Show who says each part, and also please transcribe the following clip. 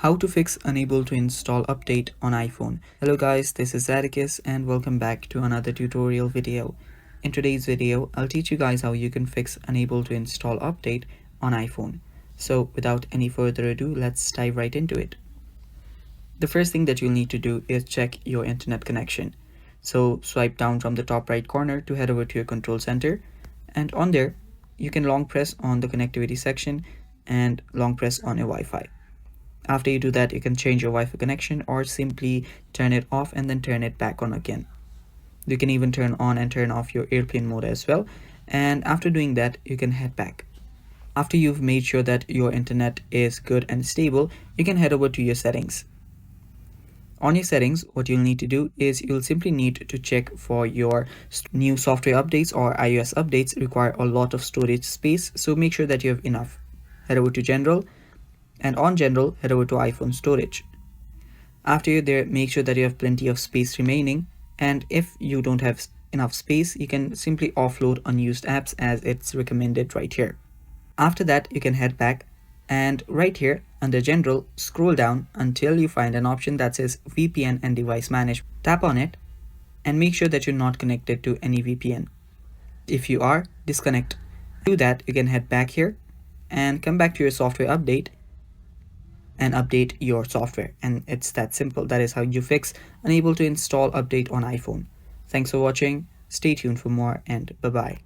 Speaker 1: How to fix unable to install update on iPhone. Hello guys, this is Atticus and welcome back to another tutorial video. In today's video, I'll teach you guys how you can fix unable to install update on iPhone. So without any further ado, let's dive right into it. The first thing that you'll need to do is check your internet connection. So swipe down from the top right corner to head over to your control center, and on there you can long press on the connectivity section and long press on your Wi-Fi. After you do that, you can change your Wi-Fi connection or simply turn it off and then turn it back on again. You can even turn on and turn off your airplane mode as well. And after doing that, you can head back. After you've made sure that your internet is good and stable, you can head over to your settings. On your settings, what you'll need to do is you'll simply need to check for your new software updates or iOS updates require a lot of storage space. So make sure that you have enough. Head over to General. And on General, head over to iPhone storage. After you're there, make sure that you have plenty of space remaining. And if you don't have enough space, you can simply offload unused apps as it's recommended right here. After that, you can head back and right here under General, scroll down until you find an option that says VPN and device management. Tap on it and make sure that you're not connected to any VPN. If you are, disconnect. To do that, you can head back here and come back to your software update and update your software, and it's that simple. That is how you fix unable to install update on iPhone. Thanks for watching. Stay tuned for more, and bye bye.